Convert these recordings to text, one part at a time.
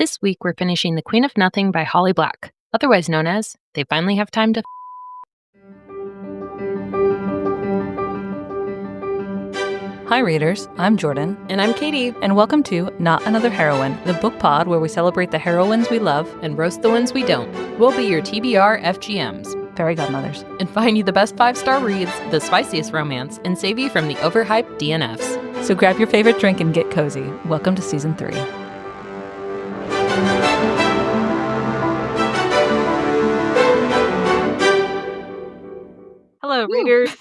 This week we're finishing The Queen of Nothing by Holly Black, otherwise known as They Finally Have Time to Hi readers, I'm Jordan. And I'm Katie. And welcome to Not Another Heroine, the book pod where we celebrate the heroines we love and roast the ones we don't. We'll be your TBR FGMs. Fairy godmothers. And find you the best 5-star reads, the spiciest romance, and save you from the overhyped DNFs. So grab your favorite drink and get cozy. Welcome to Season 3. Hello, readers.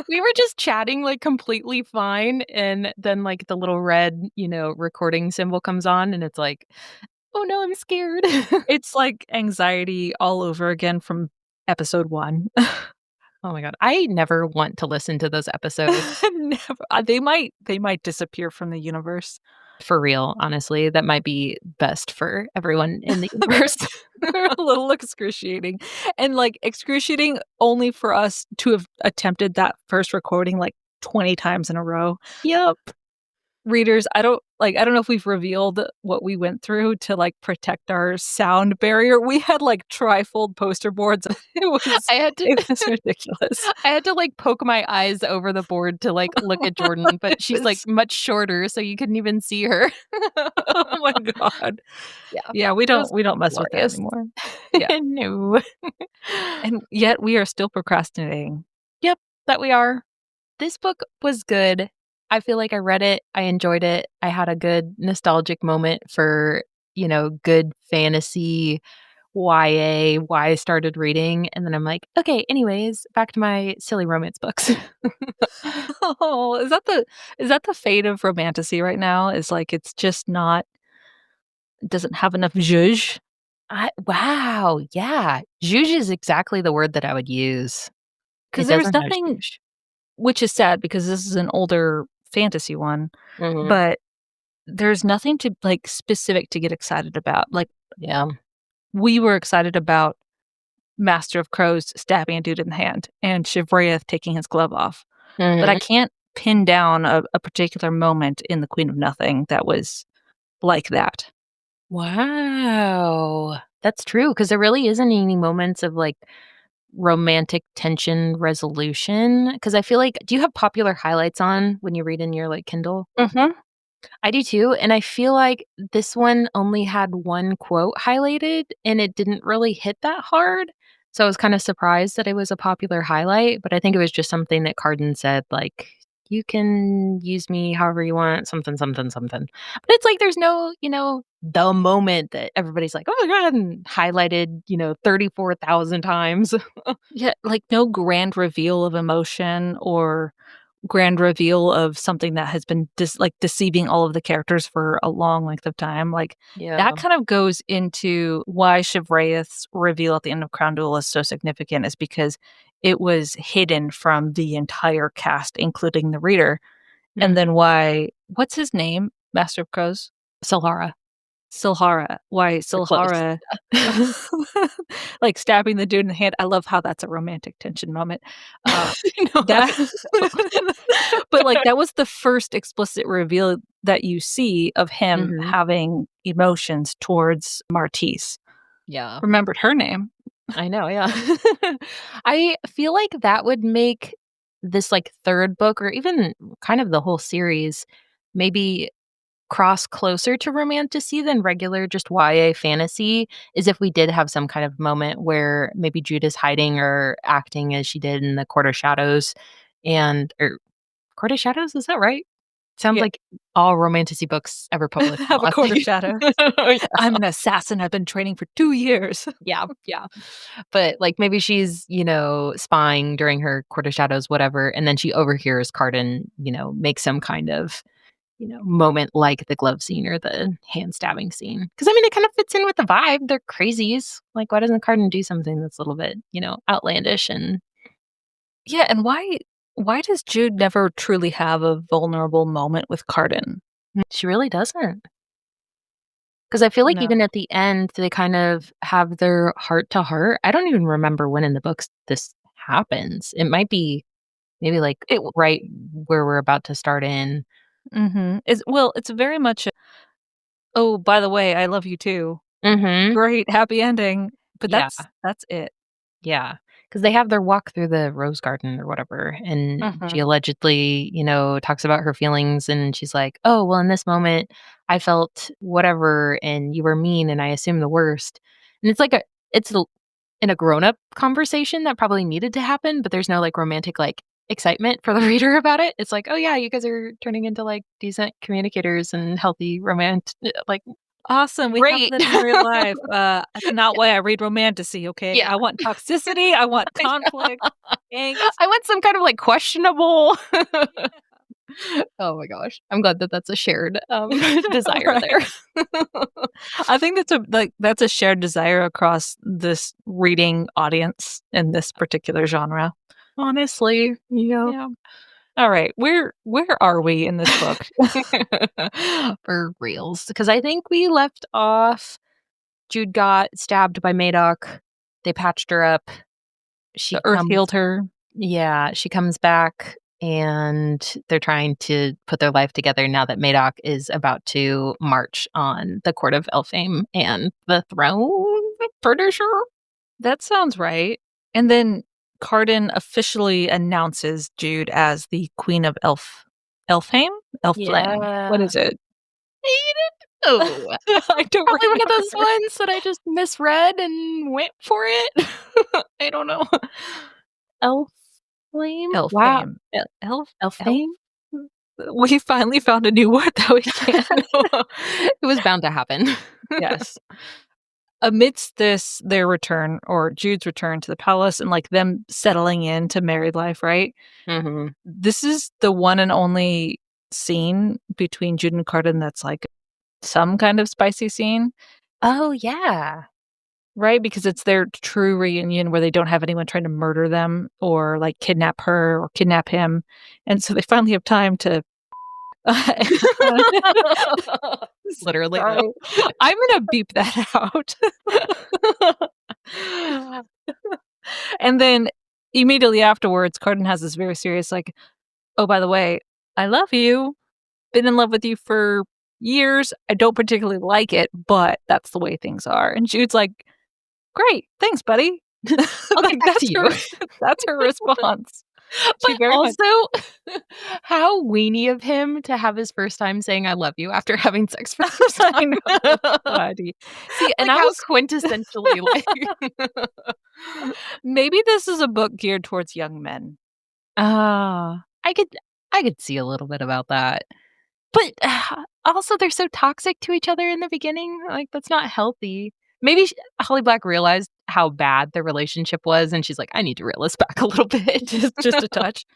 We were just chatting like completely fine, and then like the little red, recording symbol comes on, and it's like, oh no, I'm scared. It's like anxiety all over again from episode 1. Oh my god, I never want to listen to those episodes. Never. They might disappear from the universe. For real, honestly, that might be best for everyone in the universe. They're a little excruciating. And like excruciating only for us to have attempted that first recording like 20 times in a row. Yep. Readers, I don't know if we've revealed what we went through to like protect our sound barrier. We had like trifold poster boards. It was ridiculous. I had to like poke my eyes over the board to like look at Jordan, but she's like much shorter, so you couldn't even see her. Oh my god. Yeah, we don't mess with that anymore. Yeah. No. And yet we are still procrastinating. Yep, that we are. This book was good. I feel like I read it. I enjoyed it. I had a good nostalgic moment for, good fantasy YA, why I started reading. And then I'm like, okay, anyways, back to my silly romance books. Oh, is that the fate of romantasy right now? Is like it's just not, it doesn't have enough zhuzh? Wow, yeah. Zhuzh is exactly the word that I would use. Because there's nothing, which is sad because this is an older fantasy one, but there's nothing to like specific to get excited about. Like, yeah, we were excited about Master of Crows stabbing a dude in the hand and Shivraeth taking his glove off. But I can't pin down a particular moment in The Queen of Nothing that was like that. Wow. That's true, because there really isn't any moments of like romantic tension resolution. Because I feel like, do you have popular highlights on when you read in your like Kindle? I do too, and I feel like this one only had one quote highlighted, and it didn't really hit that hard, so I was kinda surprised that it was a popular highlight, but I think it was just something that Carden said, like, "You can use me however you want, something, something, something." But it's like there's no, the moment that everybody's like, "Oh my god," and highlighted, 34,000 times. Yeah, like no grand reveal of emotion or grand reveal of something that has been deceiving all of the characters for a long length of time. Like that kind of goes into why Shivraeth's reveal at the end of Crown Duel is so significant, is because it was hidden from the entire cast, including the reader. And then what's his name? Master of Crows? Silhara. Why Silhara like stabbing the dude in the hand. I love how that's a romantic tension moment. That but like that was the first explicit reveal that you see of him having emotions towards Martise. Yeah. Remembered her name. I know, yeah. I feel like that would make this like third book, or even kind of the whole series, maybe cross closer to romantasy than regular just YA fantasy, is if we did have some kind of moment where maybe Judah's hiding or acting as she did in the Court of Shadows, or Court of Shadows, is that right? Sounds like all romantasy books ever published have a Court of Shadows. I'm an assassin. I've been training for 2 years. Yeah. But like maybe she's, spying during her Court of Shadows, whatever, and then she overhears Carden, make some kind of moment like the glove scene or the hand stabbing scene. Because I mean, it kind of fits in with the vibe. They're crazies. Like, why doesn't Carden do something that's a little bit, outlandish? And yeah, and why does Jude never truly have a vulnerable moment with Carden? She really doesn't. Because I feel like even at the end, they kind of have their heart to heart. I don't even remember when in the books this happens. It might be maybe like right where we're about to start in. It's very much "Oh, by the way, I love you too." Mhm. Great, happy ending, but Yeah. that's it. Yeah, because they have their walk through the rose garden or whatever, and she Mhm. allegedly, talks about her feelings, and she's like, "Oh, well, in this moment, I felt whatever, and you were mean, and I assumed the worst." And it's in a grown-up conversation that probably needed to happen, but there's no, like, romantic, like, excitement for the reader about it. It's like, "Oh, yeah, you guys are turning into, like, decent communicators and healthy like, Awesome, we have great." that in real life. That's not why I read romantasy, okay? Yeah. I want toxicity, I want conflict, angst. I want some kind of, like, questionable. Yeah. Oh my gosh. I'm glad that that's a shared, desire Right. there. I think that's a shared desire across this reading audience in this particular genre. Honestly, yep. Yeah. Alright, where are we in this book? For reals, because I think we left off Jude got stabbed by Madoc. They patched her up. The She earth comes healed her. Yeah, she comes back, and they're trying to put their life together now that Madoc is about to march on the court of Elfhame and the throne. Pretty sure. That sounds right. And then Cardan officially announces Jude as the Queen of Elfhame? Elfland. What Yeah. is it? Oh, I don't probably one of those remember. ones that I just misread and went for it. I don't know. Elf flame? Wow. Elfhame. Elf? Elfame? We finally found a new word that we can. It was bound to happen. Yes. Amidst this, their return or Jude's return to the palace and, like, them settling into married life, right? Mhm. This is the one and only scene between Jude and Cardan that's, like, some kind of spicy scene, Oh, yeah. right? Because it's their true reunion where they don't have anyone trying to murder them or, like, kidnap her or kidnap him, and so they finally have time to Literally, though. Sorry. I'm gonna beep that out. And then immediately afterwards, Cardan has this very serious, like, "Oh, by the way, I love you. Been in love with you for years. I don't particularly like it, but that's the way things are." And Jude's like, "Great, thanks, buddy." I'll get Like, back to you. that's her response. She But very much also, how weenie of him to have his first time saying "I love you" after having sex for the first I time. know, buddy. See, and Like, I how was quintessentially, like maybe this is a book geared towards young men. Ah, I could see a little bit about that. But, also, they're so toxic to each other in the beginning, like, that's not healthy. Maybe Holly Black realized how bad their relationship was, and she's like, "I need to reel this back a little bit." Just a touch.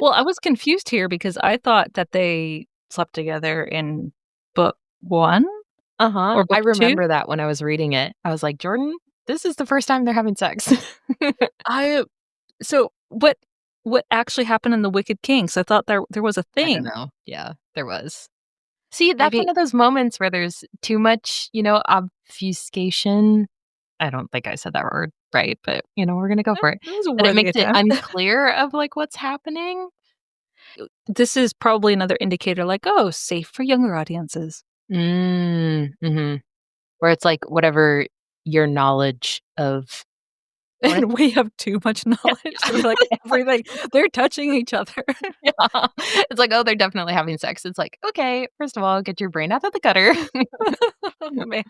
Well, I was confused here because I thought that they slept together in book 1 Uh-huh, or I book 2. remember that when I was reading it. I was like, "Jordan, this is the first time they're having sex." I so what actually happened in The Wicked Kings? I thought there was a I don't thing. know. Yeah, there was. See, that's one Maybe of those moments where there's too much, obfuscation. I don't think I said that word right, but, we're gonna go for it. it was a That it worthy makes it attempt. unclear of, like, what's happening. This is probably another indicator like, "Oh, safe for younger audiences." Mhm. Where it's like whatever your knowledge of what I And we have too much yeah, knowledge. yeah. We're like, everything they're touching each other. Yeah. It's like, "Oh, they're definitely having sex." It's like, "Okay, first of all, get your brain out of the gutter." Oh, man.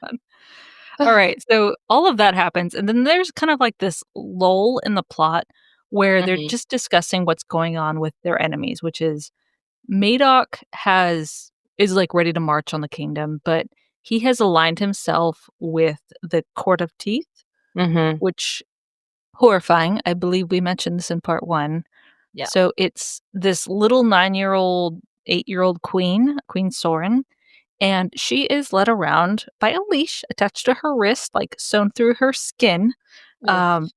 Alright, so all of that happens, and then there's kind of like this lull in the plot where they're Mhm. just discussing what's going on with their enemies, which is Madoc is, like, ready to march on the kingdom, but he has aligned himself with the Court of Teeth, Mhm. which horrifying, I believe we mentioned this in part 1. Yeah. So it's this little 9-year-old, 8-year-old queen, Queen Sorin, and she is led around by a leash attached to her wrist, like, sewn through her skin, Ugh. um,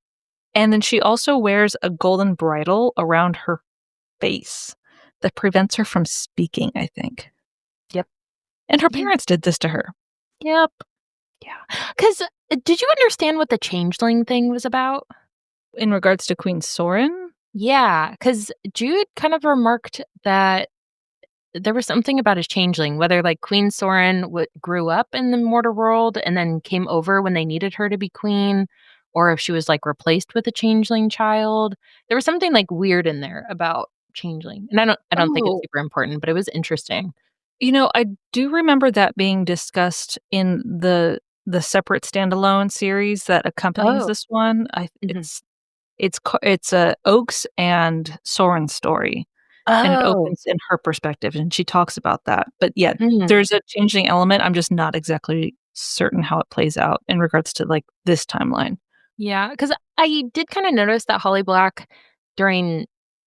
and then she also wears a golden bridle around her face that prevents her from speaking, I think. Yep. And her Yeah. parents did this to her. Yep. Yeah. 'Cause, did you understand what the changeling thing was about? In regards to Queen Sorin? Yeah, because Jude kind of remarked that there was something about a changeling, whether, like, Queen Sorin grew up in the mortar world and then came over when they needed her to be queen, or if she was, like, replaced with a changeling child. There was something, like, weird in there about changeling, and I don't think it's Oh, super important, but it was interesting. I do remember that being discussed in the separate standalone series that accompanies Oh. this one. Mhm. It's a Oak's and Soren's story, and it Oh. opens in her perspective, and she talks about that. But, yeah, Mhm. there's a changing element, I'm just not exactly certain how it plays out in regards to, like, this timeline. Yeah, because I did kinda notice that Holly Black during,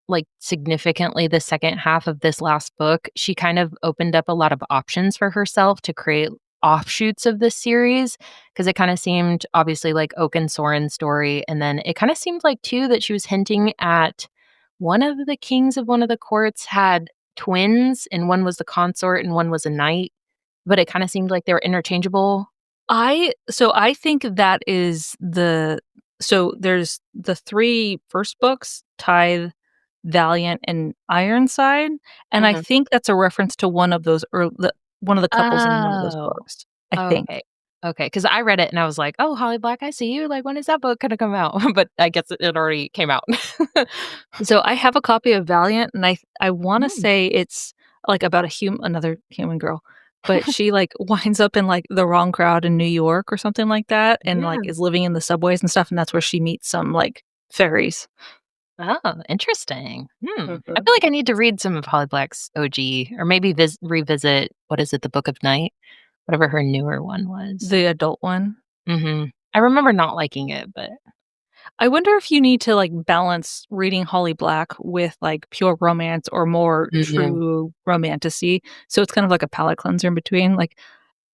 like, significantly the second half of this last book, she kind of opened up a lot of options for herself to create offshoots of this series, because it kinda seemed obviously like Oak and Soren's story, and then it kinda seemed like too that she was hinting at one of the kings of one of the courts had twins, and one was the consort and one was a knight, but it kinda seemed like they were interchangeable. I think that is there's the 3 first books, Tithe, Valiant, and Ironside, and I Mhm. think that's a reference to one of the couples in one of those Oh. books, I think. Okay. Okay, because I read it and I was like, "Oh, Holly Black, I see you, like, when is that book gonna come out?" But I guess it already came out. So I have a copy of Valiant, and I wanna Mm. say it's, like, about another human girl, but she, like, winds up in, like, the wrong crowd in New York or something like that, and, like, Yeah. is living in the subways and stuff, and that's where she meets some, like, fairies. Oh, interesting. I Mhm. feel like I need to read some of Holly Black's OG or maybe revisit, what is it, The Book of Night? Whatever her newer one was. The adult one. Mhm. I remember not liking it, but I wonder if you need to, like, balance reading Holly Black with, like, pure romance or more Mhm. true romantasy, so it's kind of like a palate cleanser in between,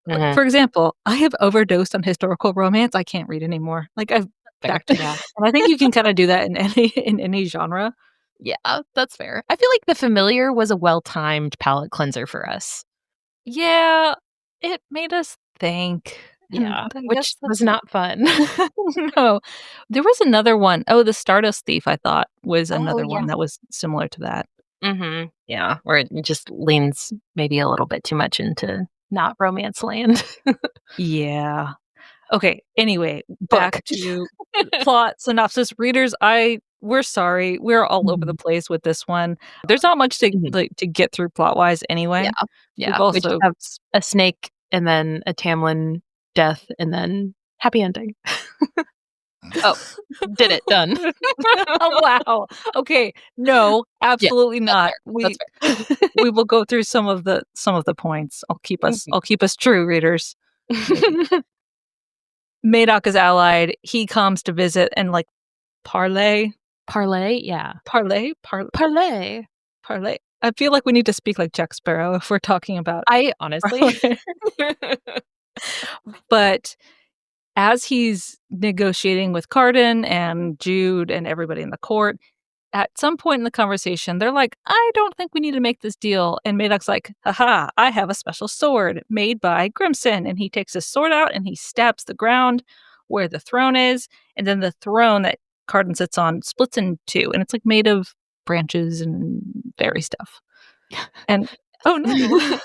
Mhm. for example, I have overdosed on historical romance, I can't read anymore, like, I've Fair. back to back, and I think you can kinda do that in any in any genre. Yeah, that's fair. I feel like The Familiar was a well-timed palate cleanser for us. Yeah, it made us think, and Yeah, I which guess was that's not fun. no. There was another one. Oh, The Stardust Thief, I thought, was Oh, another yeah. one that was similar to that. Mhm. Yeah, where it just leans maybe a little bit too much into not romance land. Yeah. Okay, anyway, Book. back to plot synopsis. Readers, we're sorry. We're all over the Mhm. place with this one. There's not much to Mhm. to get through plot-wise Yeah, anyway. We've yeah, we just also have a snake and then a Tamlin death and then happy ending. Oh, did it, done. Oh, wow. Okay, no, Yeah, absolutely that's not. fair, that's fair. We will go through some of the points. Mhm. I'll keep us true, readers. Maybe. Madoc is allied. He comes to visit and, like, parlay Parlay? Yeah. parlay? Par Parlay. parlay? I feel like we need to speak like Jack Sparrow if we're talking about I honestly parlay. But as he's negotiating with Cardan and Jude and everybody in the court, at some point in the conversation, they're like, "I don't think we need to make this deal." And Madoc's like, "Haha, I have a special sword made by Grimson." And he takes his sword out and he stabs the ground where the throne is. And then the throne that Cardan sits on splits in two. And it's like made of branches and fairy stuff. And oh no, Yes.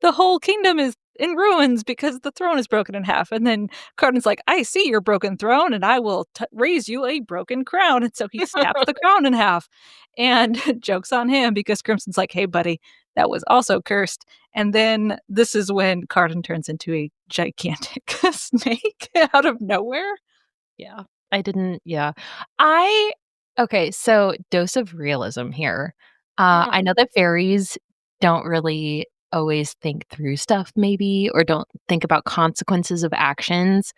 the whole kingdom is in ruins because the throne is broken in half. And then Cardan's like, "I see your broken throne, and I will raise you a broken crown." And so he snaps the crown in half, and jokes on him because Crimson's like, "Hey, buddy, that was also cursed." And then this is when Cardan turns into a gigantic snake out of nowhere. Yeah, I didn't yeah. I okay, so dose of realism here. I know that fairies don't really always think through stuff maybe or don't think about consequences of actions,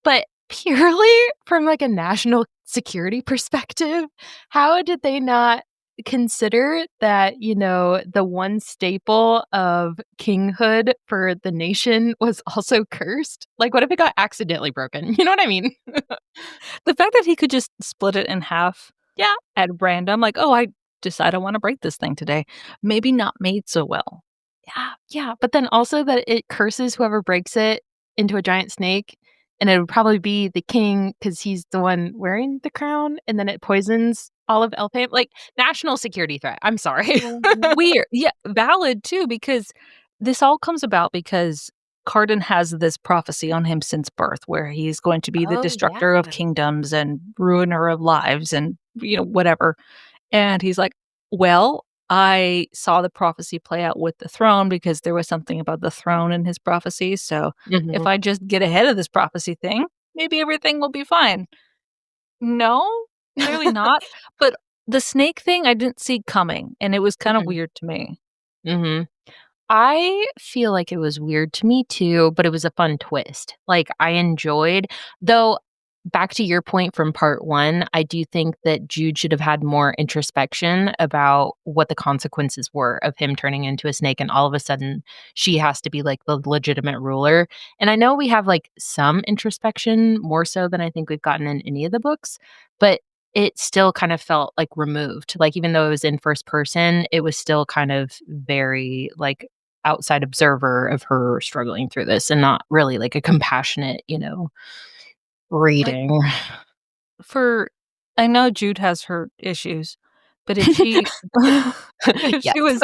but purely from, like, a national security perspective, how did they not consider that, the one staple of kinghood for the nation was also cursed? Like, what if it got accidentally broken? You know what I mean? The fact that he could just split it in half Yeah. at random, like, "Oh, I decide I wanna break this thing today." Maybe not made so well. Yeah, yeah, but then also that it curses whoever breaks it into a giant snake, and it would probably be the king because he's the one wearing the crown, and then it poisons All of Elfhame? Like, national security threat. I'm sorry. Weird. Yeah, valid too, because this all comes about because Cardan has this prophecy on him since birth where he's going to be the Oh, yeah. destructor of kingdoms and ruiner of lives and, whatever. And he's like, "Well, I saw the prophecy play out with the throne because there was something about the throne in his prophecy, so if Mhm. I just get ahead of this prophecy thing, maybe everything will be fine." No, clearly not, but the snake thing I didn't see coming, and it was kinda Mhm. weird to me. Mhm. I feel like it was weird to me too, but it was a fun twist. Like, I enjoyed though, back to your point from part 1, I do think that Jude should have had more introspection about what the consequences were of him turning into a snake, and all of a sudden, she has to be, like, the legitimate ruler, and I know we have, like, some introspection, more so than I think we've gotten in any of the books, but it still kind of felt, like, removed. Like, even though it was in first person, it was still kind of very, like, outside observer of her struggling through this and not really like a compassionate, Like, reading. for I know Jude has her issues, but if she if Yes. she was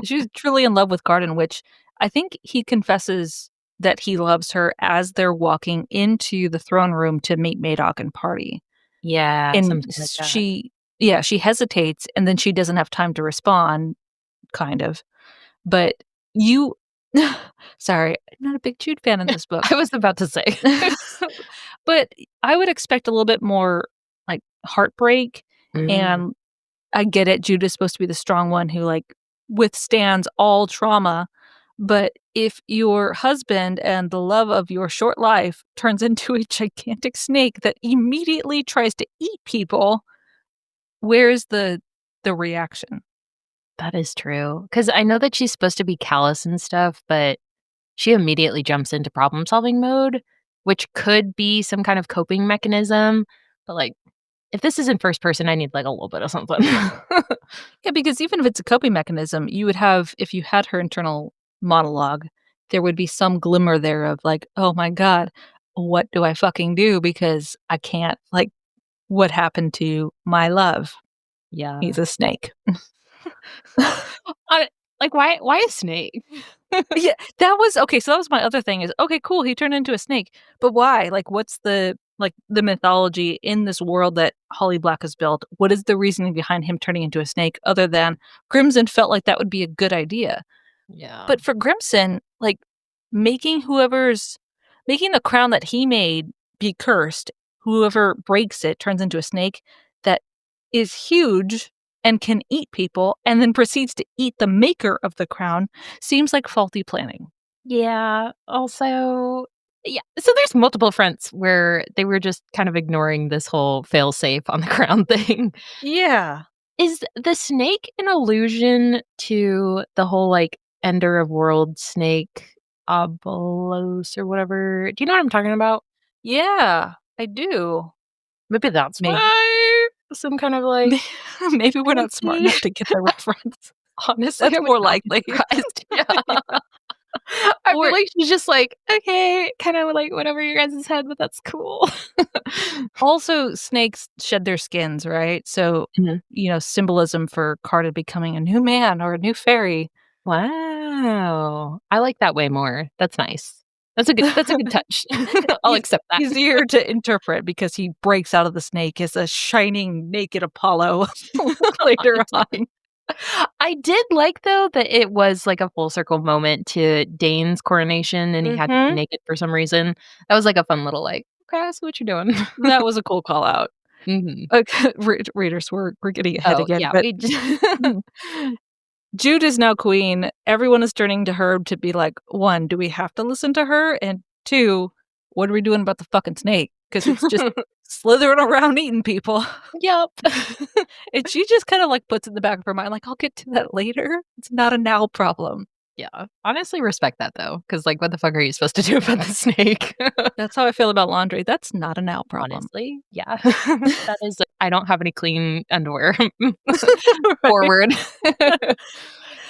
she was truly in love with Garden, which I think he confesses that he loves her as they're walking into the throne room to meet Madoc and party. Yeah, And something like s that. she hesitates, and then she doesn't have time to respond, kind of. But you sorry, I'm not a big Jude fan in this book. I was about to say. But I would expect a little bit more, like, heartbreak, Mm, and I get it, Jude is supposed to be the strong one who, like, withstands all trauma, but if your husband and the love of your short life turns into a gigantic snake that immediately tries to eat people, where's the reaction? that is true. Because I know that she's supposed to be callous and stuff, but she immediately jumps into problem-solving mode, which could be some kind of coping mechanism, but, like, if this is in first person, I need, like, a little bit of something. Yeah, because even if it's a coping mechanism, you would have if you had her internal monologue, there would be some glimmer there of like, "Oh my god, what do I fucking do because I can't like, what happened to my love? Yeah. He's a snake." I like, why a snake? Yeah, that was okay, so that was my other thing is, okay, cool, he turned into a snake, but why? Like, what's the mythology in this world that Holly Black has built? What is the reasoning behind him turning into a snake other than Crimson felt like that would be a good idea? Yeah. But for Grimson, like, making whoever's making the crown that he made be cursed, whoever breaks it turns into a snake that is huge and can eat people and then proceeds to eat the maker of the crown seems like faulty planning. Yeah, also yeah, so there's multiple fronts where they were just kind of ignoring this whole fail-safe on the ground thing. Yeah. Is the snake an allusion to the whole, like, Ender of Worlds snake, Abelos or whatever? Do you know what I'm talking about? Yeah, I do. Maybe that's Maybe why some kind of, like, maybe we're not smart fancy enough to get the reference. honestly, That's I would more not be likely. surprised. Yeah. I feel Or like she's just like, "Okay, kinda like whatever your guys' head, but that's cool." also, snakes shed their skins, right? So, Mhm. symbolism for Carta becoming a new man or a new fairy. Wow. I like that way more. That's nice. That's a good touch. I'll accept that. Easier to interpret because he breaks out of the snake as a shining naked Apollo later Honestly. on. I did like, though, that it was, like, a full circle moment to Dane's coronation, and he had to be Mhm. naked for some reason. That was, like, a fun little, like, "Okay, I see what you're doing." That was a cool call out. Mhm. Okay, readers, we're getting ahead Oh, again, yeah, but we just Jude is now queen. Everyone is turning to her to be like, 1, do we have to listen to her? And 2, what are we doing about the fucking snake? Because it's just slithering around eating people. Yep. And she just kinda, like, puts it in the back of her mind, like, "I'll get to that later. It's not a now problem." Yeah. Honestly respect that, though, because like, what the fuck are you supposed to do about the snake? That's how I feel about laundry. That's not a now problem. Honestly, yeah. That is I don't have any clean underwear. Right? Forward.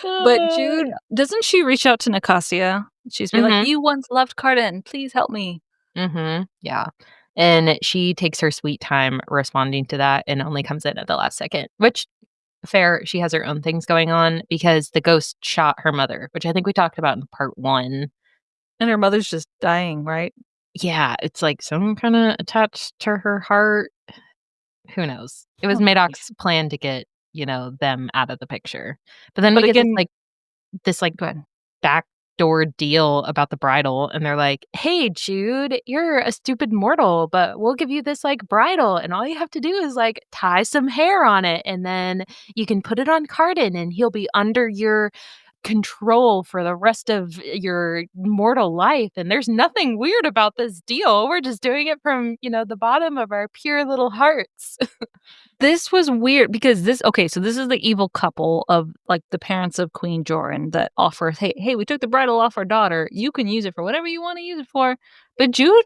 But Yeah. Jude doesn't she reach out to Nicasia? She's be like, Mhm. "You once loved Cardan. Please help me." Mhm. Yeah. And she takes her sweet time responding to that and only comes in at the last second, which fair, she has her own things going on because the ghost shot her mother, which I think we talked about in part 1. And her mother's just dying, right? Yeah, it's like someone kinda attached to her heart. Who knows? It was Okay. Madoc's plan to get, them out of the picture. But then we But get again this, like, go ahead. backdoor deal about the bridal, and they're like, "Hey, Jude, you're a stupid mortal, but we'll give you this, like, bridle, and all you have to do is, like, tie some hair on it, and then you can put it on Cardin, and he'll be under your control for the rest of your mortal life, and there's nothing weird about this deal. We're just doing it from, the bottom of our pure little hearts." This was weird because so this is the evil couple of, like, the parents of Queen Joran that offers, "Hey, we took the bridle off our daughter. You can use it for whatever you wanna use it for." But Jude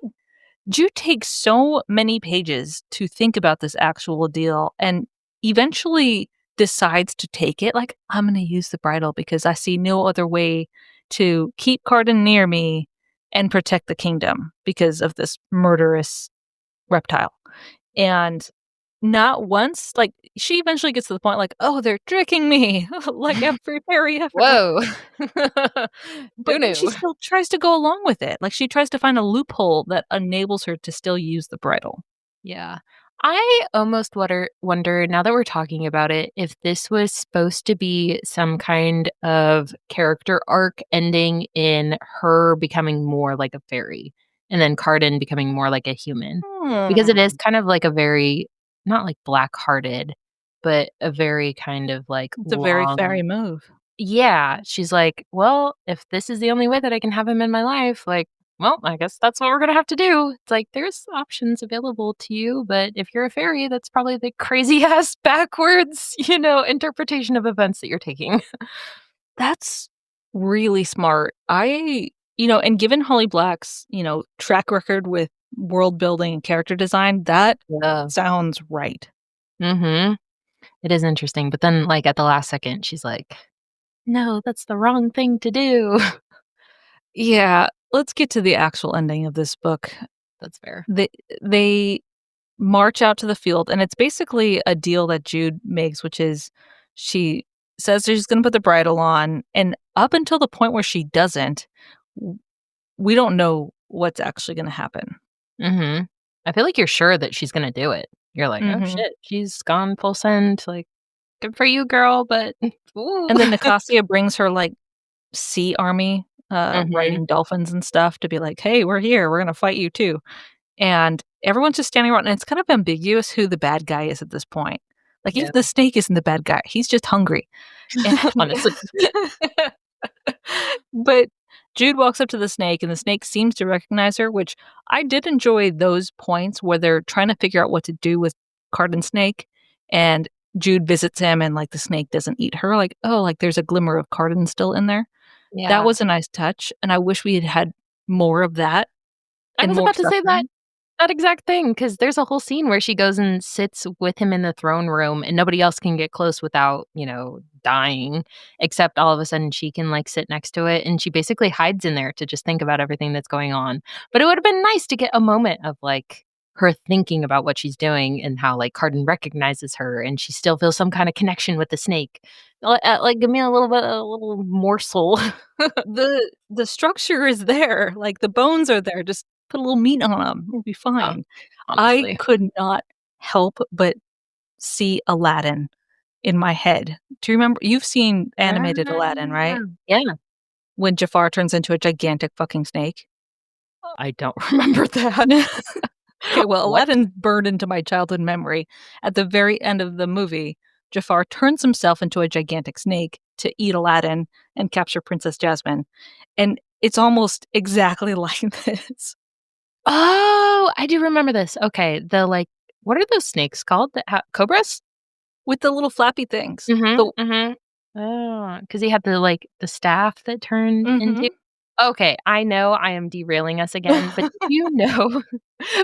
takes so many pages to think about this actual deal and eventually decides to take it, like, "I'm gonna use the bridle because I see no other way to keep Cardan near me and protect the kingdom because of this murderous reptile." And not once like, she eventually gets to the point like, "Oh, they're tricking me," like every fairy ever. Whoa. But Who then she knew? still tries to go along with it, like, she tries to find a loophole that enables her to still use the bridle. Yeah. I almost wonder now that we're talking about it, if this was supposed to be some kind of character arc ending in her becoming more like a fairy and then Cardan becoming more like a human. Because it is Hmm. kind of like a very not like black-hearted, but a very kind of like It's a very long. fairy move. Yeah, she's like, "Well, if this is the only way that I can have him in my life, like, well, I guess that's what we're gonna have to do." It's like, there's options available to you, but if you're a fairy, that's probably the crazy ass backwards, interpretation of events that you're taking. That's really smart. And given Holly Black's, track record with world building and character design, that Yeah. sounds right. Mhm. It is interesting, but then, like, at the last second, she's like, "No, that's the wrong thing to do." Yeah, let's get to the actual ending of this book. That's fair. They march out to the field, and it's basically a deal that Jude makes, which is she says she's gonna put the bridle on, and up until the point where she doesn't, w we don't know what's actually gonna happen. Mhm. I feel like you're sure that she's gonna do it. You're like, "Oh, Mhm. shit, she's gone full send, like, good for you, girl, but ooh." And then Nicasia brings her, like, sea army, Mhm. riding dolphins and stuff to be like, "Hey, we're here, we're gonna fight you too." And everyone's just standing around, and it's kind of ambiguous who the bad guy is at this point. Like, even Yeah. the snake isn't the bad guy, he's just hungry. And Honestly. but Jude walks up to the snake, and the snake seems to recognize her, which I did enjoy those points where they're trying to figure out what to do with Cardin Snake, and Jude visits him, and, like, the snake doesn't eat her, like, "Oh, like, there's a glimmer of Cardin still in there." That Yeah. was a nice touch, and I wish we had had more of that I and was more about to say that suffering. that exact thing because there's a whole scene where she goes and sits with him in the throne room, and nobody else can get close without, dying, except all of a sudden she can, like, sit next to it, and she basically hides in there to just think about everything that's going on. But it would've been nice to get a moment of, like, her thinking about what she's doing and how, like, Cardan recognizes her, and she still feels some kinda connection with the snake. Like, give me a little morsel. The structure is there, like, the bones are there, just put a little meat on them; 'em, it'll be Oh, fine. I honestly. could not help but see Aladdin in my head. Do you remember you've seen animated Aladdin, Ah, right? yeah. When Jafar turns into a gigantic fucking snake? I don't remember that. Okay, well, What? Aladdin burned into my childhood memory. At the very end of the movie, Jafar turns himself into a gigantic snake to eat Aladdin and capture Princess Jasmine, and it's almost exactly like this. Oh, I do remember this. Okay, what are those snakes called? Cobras? With the little flappy things. Mhm, The mhm. Because he had the staff that turned into. Mhm. Okay, I know I am derailing us again, but did you know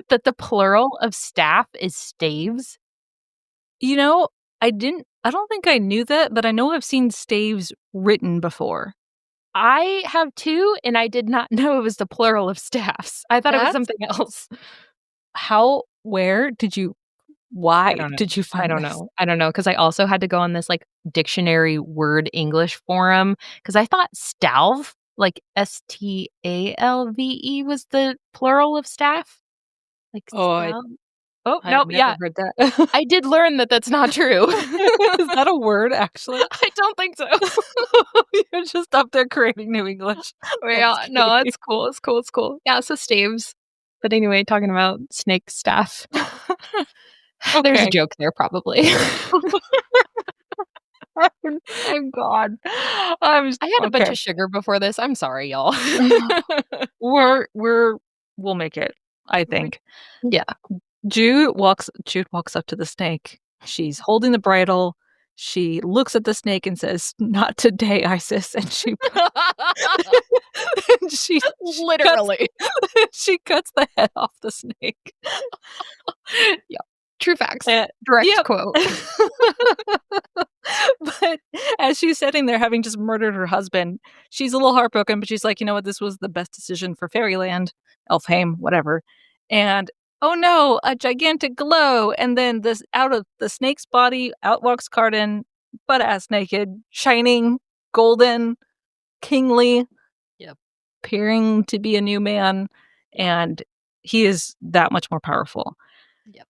that the plural of staff is staves? You know, I don't think I knew that, but I know I've seen staves written before. I have too, and I did not know it was the plural of staffs. I thought it was That's something else. where did you I why don't know. did you I find don't this? know. I don't know because I also had to go on this, like, dictionary word English forum because I thought stalve, like, STALVE was the plural of staff, like, Oh, stalve. Oh, I've no, never yeah, heard that. I did learn that that's not true. Is that a word, actually? I don't think so. You're just up there creating new English. That's Yeah, no, great. it's cool, it's cool, it's cool. Yeah, so staves. But anyway, talking about snake staff. There's a Okay. joke there probably. I'm God. I'm s I had a bunch okay. of sugar before this, I'm sorry, y'all. We'll make it, I We think. Yeah. Jude walks up to the snake. She's holding the bridle. She looks at the snake and says, "Not today, Isis," and and she cuts Literally. she cuts the head off the snake. Yep. True facts. Eh Direct yep. quote. But as she's sitting there having just murdered her husband, she's a little heartbroken, but she's like, "You know what? This was the best decision for Fairyland, Elfhame, whatever." And, oh no, a gigantic glow, and then this out of the snake's body, out walks Cardan, butt-ass naked, shining, golden, kingly, Yep, appearing to be a new man, yep, and he is that much more powerful. yep.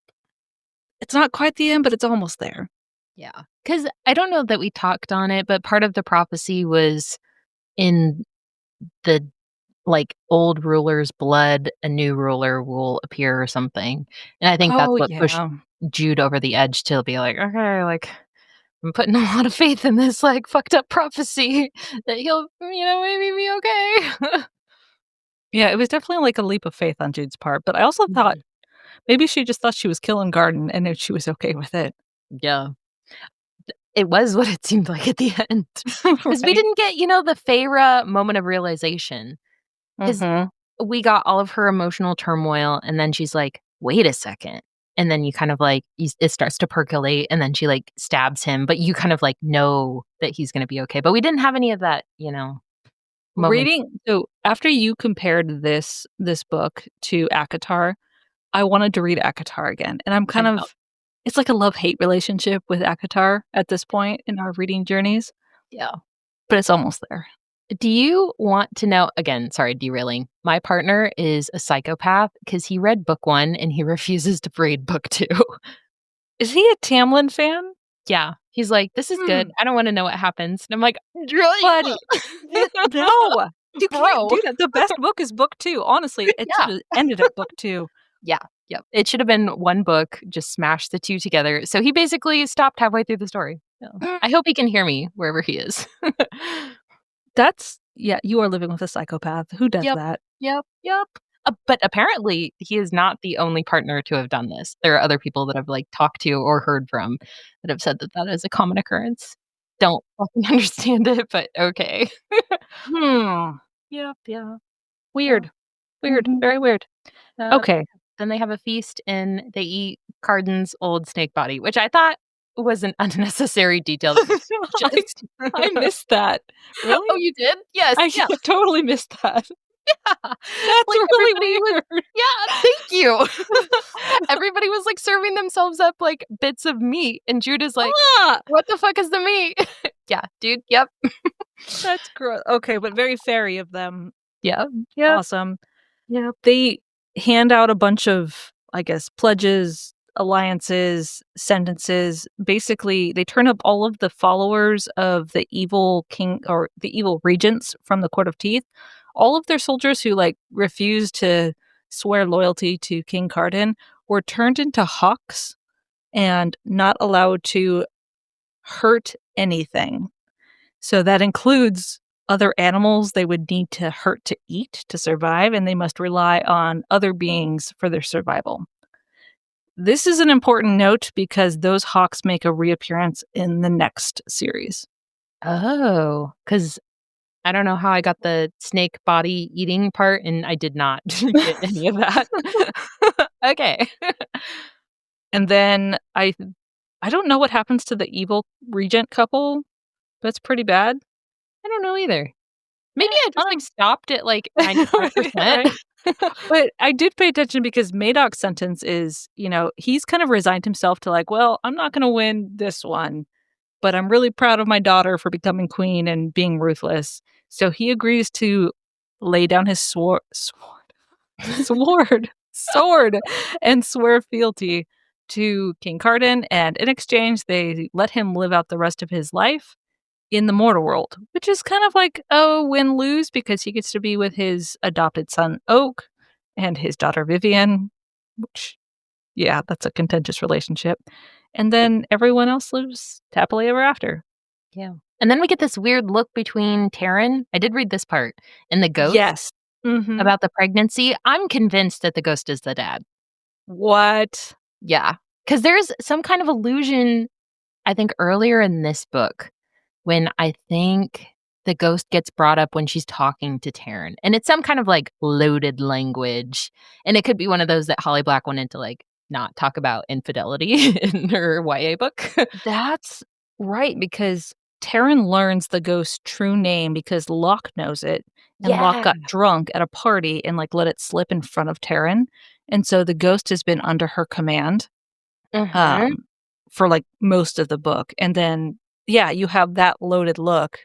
It's not quite the end, but it's almost there. Yeah. Because I don't know that we talked on it, but part of the prophecy was in the, like, old ruler's blood, a new ruler will appear or something, and I think that's Oh, what pushed yeah. Jude over the edge to be like, "Okay, like, I'm putting a lot of faith in this, like, fucked up prophecy that he'll, maybe be okay." Yeah, it was definitely like a leap of faith on Jude's part, but I also thought Mhm. maybe she just thought she was killing Garden and then she was okay with it. Yeah. It was what it seemed like at the end, because we Right? didn't get, the Feyre moment of realization. Because Mhm. we got all of her emotional turmoil, and then she's like, "Wait a second," and then you kind of, like, it starts to percolate, and then she, like, stabs him, but you kind of, like, know that he's gonna be okay, but we didn't have any of that, moment. After you compared this book to ACOTAR, I wanted to read ACOTAR again, and I'm I kind know. of it's like a love-hate relationship with ACOTAR at this point in our reading journeys, Yeah. but it's almost there. Do you want to know again, sorry, derailing. My partner is a psychopath because he read book 1 and he refuses to read book 2. Is he a Tamlin fan? Yeah. He's like, "This is good. Hmm. I don't wanna know what happens." And I'm like, "Really? Buddy, no! You can't Bro." do that. The best book is book 2, honestly, it Yeah. should've ended at book 2. Yeah, yep. It should have been 1 book, just smash the 2 together. So he basically stopped halfway through the story. So, I hope he can hear me wherever he is. That's yeah, you are living with a psychopath. Who does Yep, that? yep, yep. But apparently, he is not the only partner to have done this. There are other people that I've, like, talked to or heard from that have said that that is a common occurrence. Don't fucking understand it, but okay. Hmm, Yep, yeah, yeah. weird. Weird, Mhm. very weird. Uh, Okay. then they have a feast and they eat Cardan's old snake body, which I thought was an unnecessary detail that was I just I missed that. Really? Oh, you did? Yes, I yeah. totally missed that. That's Like, really everybody was weird. yeah, thank you. Everybody was, like, serving themselves up, like, bits of meat, and Judah's like, Ah! "What the fuck is the meat?" Yeah, dude, yep. That's gross. Okay, but very fairy of them. Yep, yep, Awesome. yep. They hand out a bunch of, I guess, pledges, alliances, sentences. Basically, they turn up all of the followers of the evil king or the evil regents from the Court of Teeth. All of their soldiers who like refused to swear loyalty to King Cardan were turned into hawks and not allowed to hurt anything. So that includes other animals they would need to hurt to eat to survive, and they must rely on other beings for their survival. This is an important note because those hawks make a reappearance in the next series. Oh, because I don't know how I got the snake body eating part, and I did not get any of that. Okay. And then I don't know what happens to the evil regent couple. That's pretty bad. I don't know either. Maybe I just, like, stopped at, like, 95%. Right. But I did pay attention because Madoc's sentence is, he's kind of resigned himself to like, "Well, I'm not gonna win this one, but I'm really proud of my daughter for becoming queen and being ruthless." So he agrees to lay down his sword, and swear fealty to King Cardan, and in exchange, they let him live out the rest of his life in the mortal world, which is kind of like a win-lose because he gets to be with his adopted son, Oak, and his daughter, Vivian, which, yeah, that's a contentious relationship. And then everyone else lives happily ever after. Yeah. And then we get this weird look between Taryn, I did read this part, and the ghost Yes. Mhm. about the pregnancy. I'm convinced that the ghost is the dad. What? Yeah, because there's some kind of illusion, I think, earlier in this book when I think the ghost gets brought up when she's talking to Taryn, and it's some kind of, like, loaded language, and it could be one of those that Holly Black wanted to, like, not talk about infidelity in her YA book. That's right, because Taryn learns the ghost's true name because Locke knows it, and Locke Yeah. got drunk at a party and, like, let it slip in front of Taryn, and so the ghost has been under her command, Mhm. um, for, like, most of the book, and then, yeah, you have that loaded look.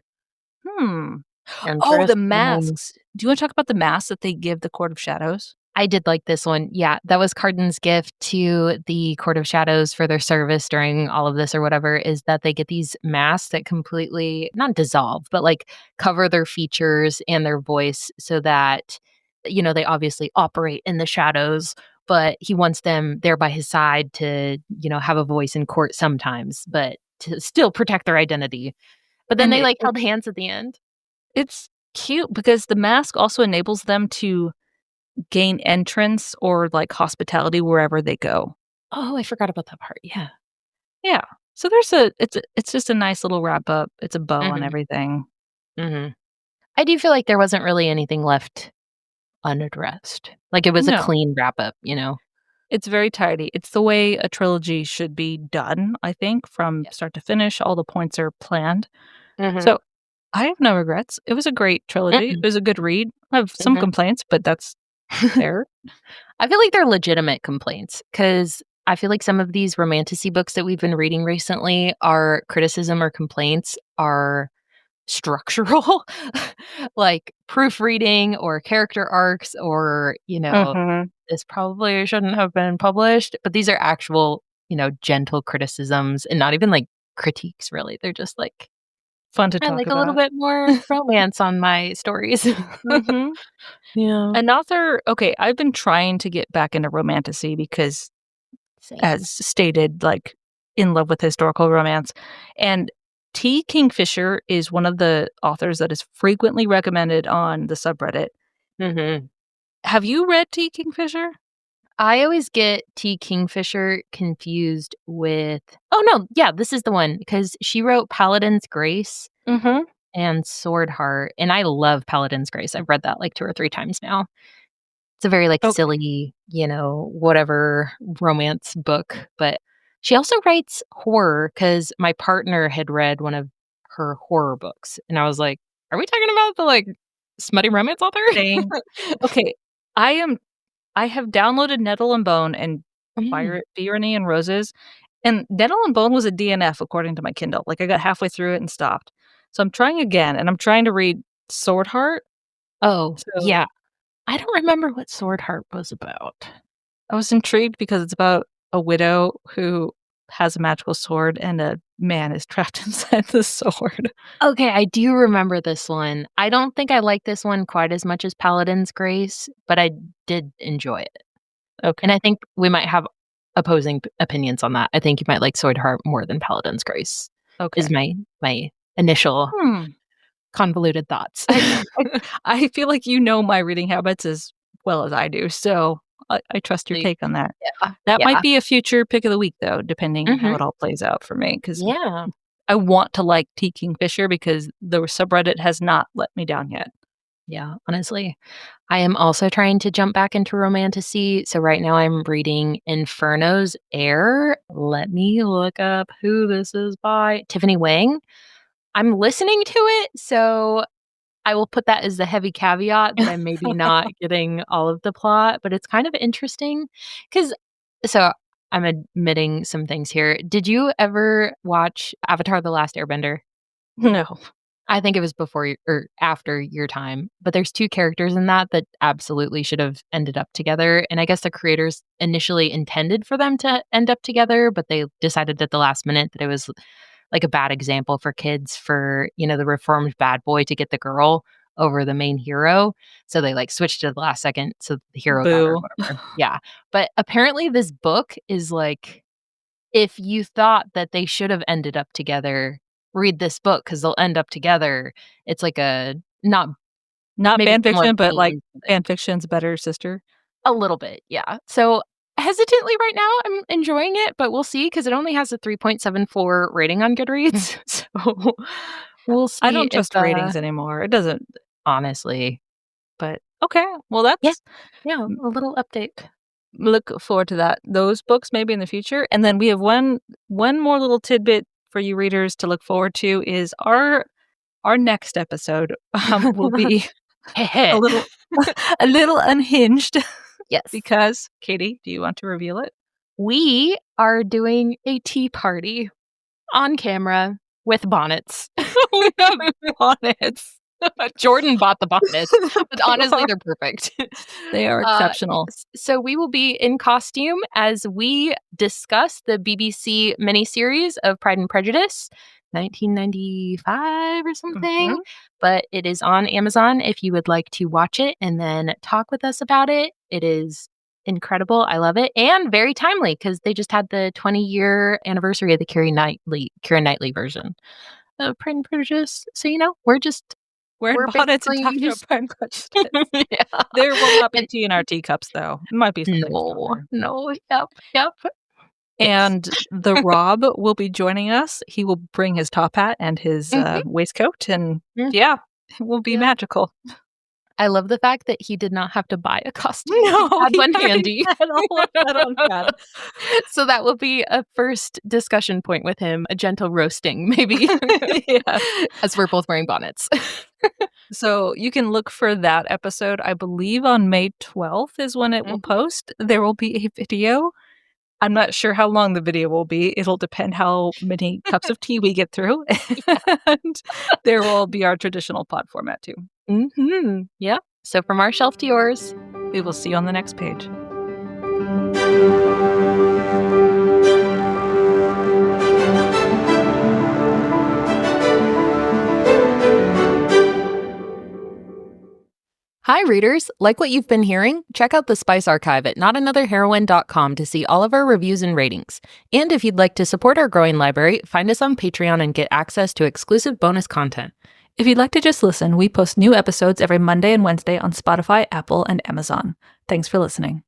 Hmm. Oh, the Interesting. masks. Do you wanna talk about the masks that they give the Court of Shadows? I did like this one. Yeah, that was Carden's gift to the Court of Shadows for their service during all of this or whatever, is that they get these masks that completely not dissolve, but, like, cover their features and their voice so that, they obviously operate in the shadows, but he wants them there by his side to, have a voice in court sometimes, but to still protect their identity. But then And they, it like, it held hands at the end. it's cute because the mask also enables them to gain entrance or, like, hospitality wherever they go. Oh, I forgot about that part. Yeah. Yeah. So it's just a nice little wrap up. It's a bow on Mhm. everything. Mhm. I do feel like there wasn't really anything left unaddressed. Like, it was a No, clean wrap up, you know? it's very tidy. It's the way a trilogy should be done, I think, from Yeah. start to finish, all the points are planned. Mhm. So, I have no regrets. It was a great trilogy. It Mm-mm. was a good read. I have some Mhm. complaints, but that's fair. I feel like they're legitimate complaints because I feel like some of these romantasy books that we've been reading recently, our criticism or complaints are structural, like proofreading or character arcs or, Mhm. this probably shouldn't have been published, but these are actual, gentle criticisms and not even, like, critiques, really. They're just like, Fun to "I talk like a little about. bit more romance on my stories." Mhm. Yeah. An author okay, I've been trying to get back into romantasy because, Same. as stated, like, in love with historical romance, and T. Kingfisher is one of the authors that is frequently recommended on the subreddit. Mhm. Have you read T. Kingfisher? I always get T. Kingfisher confused with oh, no, yeah, this is the one because she wrote Paladin's Grace Mhm. and Swordheart, and I love Paladin's Grace. I've read that, like, 2 or 3 times now. It's a very, like, Okay. silly, whatever romance book, but she also writes horror because my partner had read one of her horror books, and I was like, "Are we talking about the, like, smutty romance author?" Same. Okay, I am I have downloaded Nettle and Bone and Mm. Tyranny and Roses, and Nettle and Bone was a DNF according to my Kindle, like, I got halfway through it and stopped. So I'm trying again, and I'm trying to read Swordheart, Oh, so yeah. I don't remember what Swordheart was about. I was intrigued because it's about a widow who has a magical sword and a man is trapped inside the sword. Okay, I do remember this one. I don't think I like this one quite as much as Paladin's Grace, but I did enjoy it. And Okay, I think we might have opposing opinions on that. I think you might like Swordheart more than Paladin's Grace, is okay. my initial Hmm. convoluted thoughts. I I I feel like you know my reading habits as well as I do, so I trust your Like, take on that. yeah, That might yeah. be a future pick of the week, though, depending how Mhm. it all plays out for me, because Yeah. I want to like T. Kingfisher because the subreddit has not let me down yet. Yeah, honestly. I am also trying to jump back into romantasy, so right now I'm reading Inferno's Heir. Let me look up who this is by. Tiffany Wang. I'm listening to it, so I will put that as the heavy caveat that I'm maybe not getting all of the plot, but it's kind of interesting because so I'm admitting some things here. Did you ever watch Avatar: The Last Airbender? No. I think it was before or after your time, but there's 2 characters in that absolutely should have ended up together, and I guess the creators initially intended for them to end up together, but they decided at the last minute that it was, like, a bad example for kids for, the reformed bad boy to get the girl over the main hero, so they, like, switched it at the last second so the hero got her or Boo. whatever. Yeah, but apparently this book is, like, if you thought that they should have ended up together, read this book because 'cause they'll end up together. It's like a not Not maybe fan similar fiction, but, like, themes, but fan fiction's better sister. a little bit, yeah. So, hesitantly right now, I'm enjoying it, but we'll see because it only has a 3.74 rating on Goodreads. So, we'll I see don't if, trust ratings anymore. It doesn't honestly. but okay. Well, Yeah, that's yeah, a little update. look forward to those books maybe in the future, and then we have one more little tidbit for you readers to look forward to is our next episode, will be a little a little unhinged Yes. because Katie, do you want to reveal it? We are doing a tea party on camera with bonnets. We have bonnets. Jordan bought the bonnets, but They honestly, are they're perfect. they are exceptional. Yes. So we will be in costume as we discuss the BBC miniseries of Pride and Prejudice, 1995 or something. Mhm. But it is on Amazon if you would like to watch it and then talk with us about it. It is incredible. I love it and very timely because they just had the 20-year anniversary of the Keira Knightley version of Pride and Prejudice. So Wearing we're bonnets and basically talking about Pride and Prejudice. yeah. There will not be And tea in our teacups, though. It might be something no, stronger. no, yep, yep. Yes. And the Rob will be joining us. He will bring his top hat and his, Mhm, waistcoat, and mm, yeah, it will be yeah. magical. I love the fact that he did not have to buy a costume. He No, had he one already handy. had all of that on hand. So that will be a first discussion point with him, a gentle roasting maybe, Yes. as we're both wearing bonnets. So you can look for that episode, I believe on May 12th is when it will Mhm. post. There will be a video. I'm not sure how long the video will be. It'll depend how many cups of tea we get through, and there will be our traditional pod format too. Mhm. Yep. So from our shelf to yours. We will see you on the next page. Hi, readers. Like what you've been hearing? Check out the Spice Archive at notanotherheroine.com to see all of our reviews and ratings. And if you'd like to support our growing library, find us on Patreon and get access to exclusive bonus content. If you'd like to just listen, we post new episodes every Monday and Wednesday on Spotify, Apple, and Amazon. Thanks for listening.